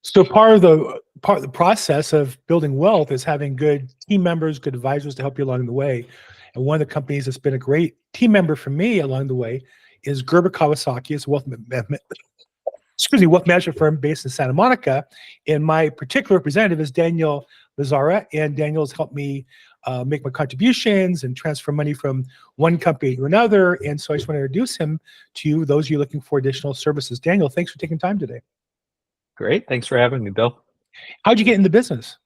So part of the process of building wealth is having good team members, good advisors to help you along the way. And one of the companies that's been a great team member for me along the way is Gerber Kawasaki. It's a wealth management firm based in Santa Monica. And my particular representative is Daniel Mezzera, and Daniel's helped me make my contributions and transfer money from one company to another. And so I just want to introduce him to you, those of you looking for additional services. Daniel, thanks for taking time today. Great. Thanks for having me, Bill. How'd you get in the business?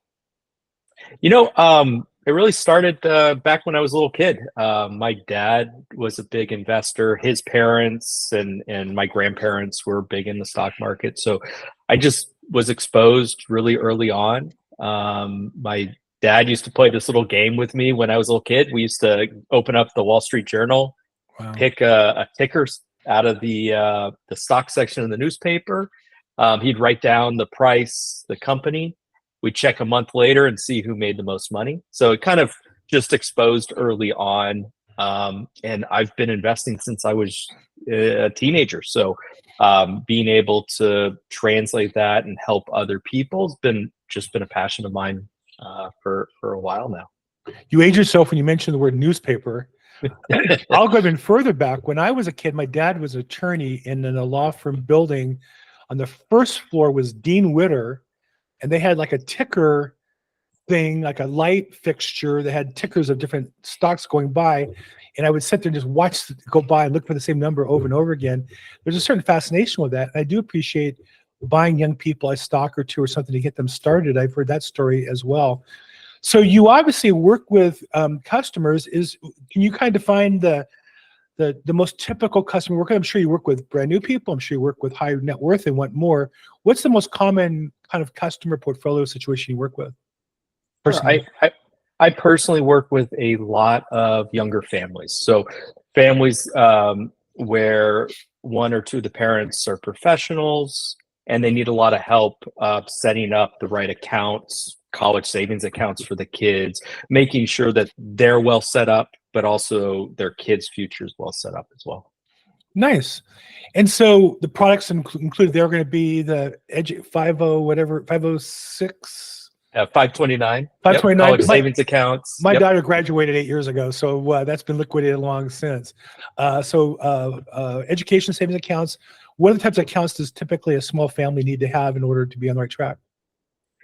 It really started back when I was a little kid. My dad was a big investor. His parents and my grandparents were big in the stock market. So I just was exposed really early on. My dad used to play this little game with me when I was a little kid. We used to open up the Wall Street Journal, Wow. pick a ticker out of the stock section of the newspaper. He'd write down the price, the company. We'd check a month later and see who made the most money. So it kind of just exposed early on. And I've been investing since I was a teenager. So being able to translate that and help other people has been a passion of mine for a while now. You age yourself when you mentioned the word newspaper. I'll go even further back. When I was a kid, my dad was an attorney in a law firm building. On the first floor was Dean Witter, and they had like a ticker thing, like a light fixture that had tickers of different stocks going by. And I would sit there and just watch it go by and look for the same number over and over again. There's a certain fascination with that. And I do appreciate buying young people a stock or two or something to get them started. I've heard that story as well. So you obviously work with customers. Can you kind of define the most typical customer work? I'm sure you work with brand new people. I'm sure you work with high net worth and want more. What's the most common kind of customer portfolio situation you work with? I personally work with a lot of younger families. So families where one or two of the parents are professionals and they need a lot of help setting up the right accounts, college savings accounts for the kids, making sure that they're well set up, but also their kids' future is well set up as well. Nice. And so the products included, they're going to be the 506. 529. 529. College savings accounts. My daughter graduated 8 years ago, so that's been liquidated long since. Education savings accounts. What are the types of accounts does typically a small family need to have in order to be on the right track?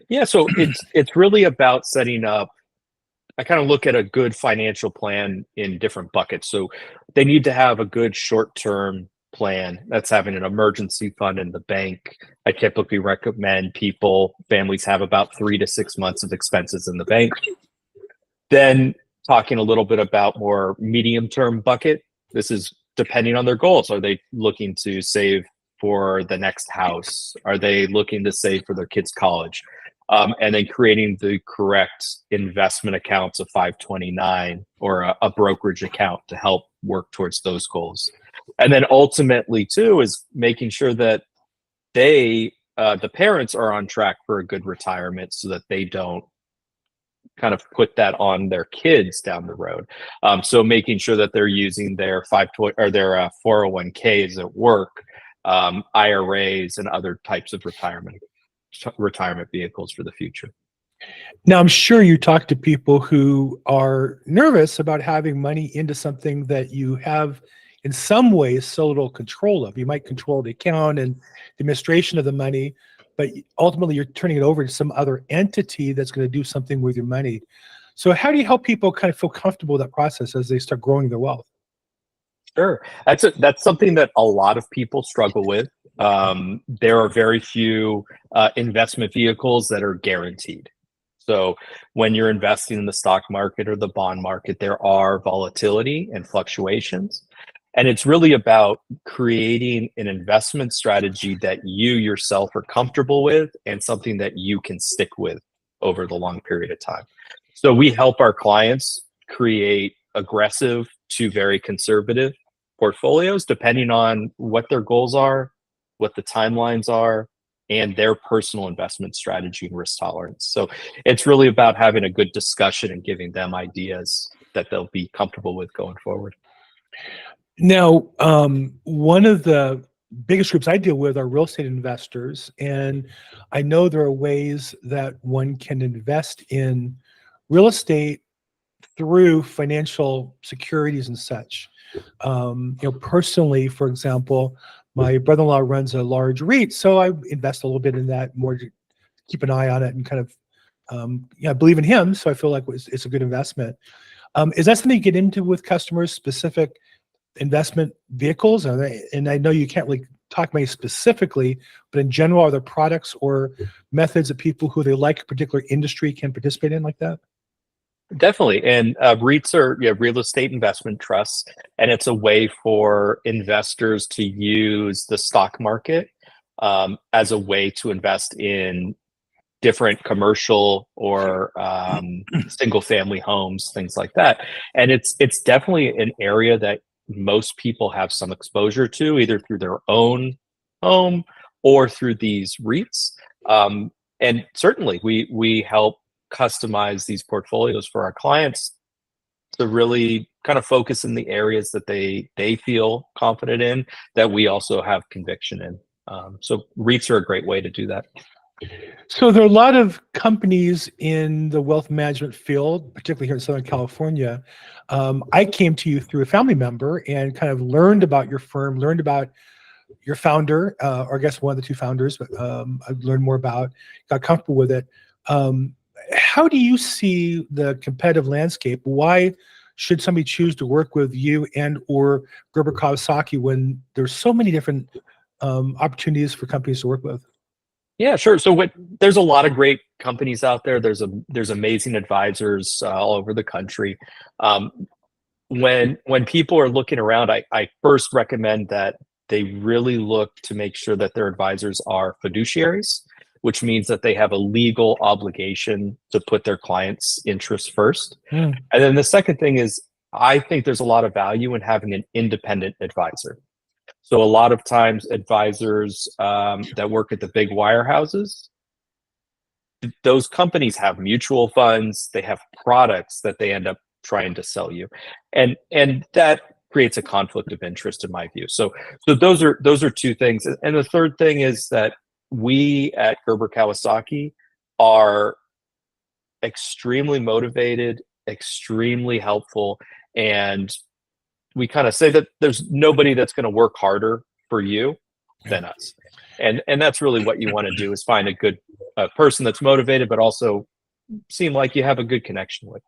Yeah, so it's really about setting up. I kind of look at a good financial plan in different buckets. So they need to have a good short-term plan. That's having an emergency fund in the bank. I typically recommend families have about 3 to 6 months of expenses in the bank. Then talking a little bit about more medium-term bucket. This is depending on their goals. Are they looking to save for the next house? Are they looking to save for their kids' college? And then creating the correct investment accounts of 529 or a brokerage account to help work towards those goals. And then ultimately too is making sure that the parents are on track for a good retirement so that they don't kind of put that on their kids down the road. So making sure that they're using their 401ks at work, IRAs and other types of retirement vehicles for the future. Now, I'm sure you talk to people who are nervous about having money into something that you have in some ways so little control of. You might control the account and the administration of the money, but ultimately you're turning it over to some other entity that's going to do something with your money. So how do you help people kind of feel comfortable with that process as they start growing their wealth? Sure. That's something that a lot of people struggle with. There are very few investment vehicles that are guaranteed. So when you're investing in the stock market or the bond market, there are volatility and fluctuations. And it's really about creating an investment strategy that you yourself are comfortable with and something that you can stick with over the long period of time. So we help our clients create aggressive to very conservative portfolios, depending on what their goals are, what the timelines are, and their personal investment strategy and risk tolerance. So it's really about having a good discussion and giving them ideas that they'll be comfortable with going forward. Now, one of the biggest groups I deal with are real estate investors, and I know there are ways that one can invest in real estate through financial securities and such. Personally, for example, my brother-in-law runs a large REIT, so I invest a little bit in that more to keep an eye on it and kind of, I believe in him, so I feel like it's a good investment. Is that something you get into with customers, specific investment vehicles? And I know you can't really talk maybe specifically, but in general, are there products or methods that people who they like a particular industry can participate in like that? Definitely. And REITs are real estate investment trusts, and it's a way for investors to use the stock market as a way to invest in different commercial or single family homes, things like that. And it's definitely an area that most people have some exposure to, either through their own home or through these REITs. And certainly we help customize these portfolios for our clients to really kind of focus in the areas that they feel confident in, that we also have conviction in. So REITs are a great way to do that. So there are a lot of companies in the wealth management field, particularly here in Southern California. I came to you through a family member and kind of learned about your firm, learned about your founder, or I guess one of the two founders, but I learned more about, got comfortable with it. How do you see the competitive landscape? Why should somebody choose to work with you and or Gerber Kawasaki when there's so many different opportunities for companies to work with? Yeah, sure. So there's a lot of great companies out there. There's amazing advisors all over the country. When people are looking around, I first recommend that they really look to make sure that their advisors are fiduciaries, which means that they have a legal obligation to put their clients' interests first. And then the second thing is, I think there's a lot of value in having an independent advisor. So a lot of times advisors that work at the big wirehouses, those companies have mutual funds, they have products that they end up trying to sell you. And that creates a conflict of interest in my view. So those are two things. And the third thing is that we at Gerber Kawasaki are extremely motivated, extremely helpful, and we kind of say that there's nobody that's going to work harder for you than us. And that's really what you want to do, is find a good person that's motivated, but also seem like you have a good connection with.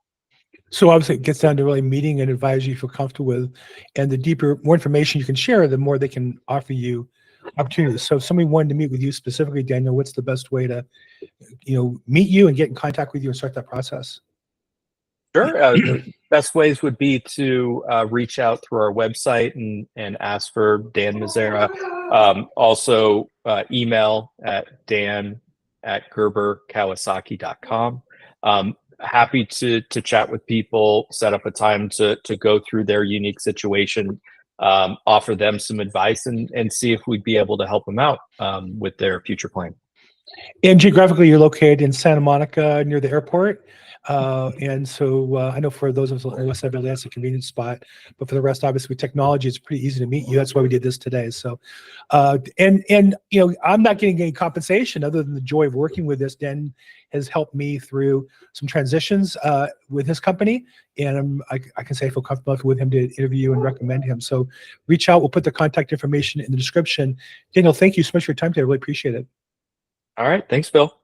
So obviously it gets down to really meeting an advisor you feel comfortable with, and the deeper, more information you can share, the more they can offer you opportunities. So if somebody wanted to meet with you specifically, Daniel, what's the best way to, meet you and get in contact with you and start that process? Sure. The best ways would be to reach out through our website and ask for Dan Mezzera. Also email at dan@gerberkawasaki.com. Happy to chat with people, set up a time to go through their unique situation, offer them some advice, and see if we'd be able to help them out with their future plan. And geographically, you're located in Santa Monica near the airport. And so I know for those of us on the west side of LA, that's a convenient spot. But for the rest, obviously, with technology, it's pretty easy to meet you. That's why we did this today. So, I'm not getting any compensation other than the joy of working with this. Dan has helped me through some transitions with his company, and I can say I feel comfortable with him to interview and recommend him. So, reach out. We'll put the contact information in the description. Daniel, thank you so much for your time today. I really appreciate it. All right. Thanks, Bill.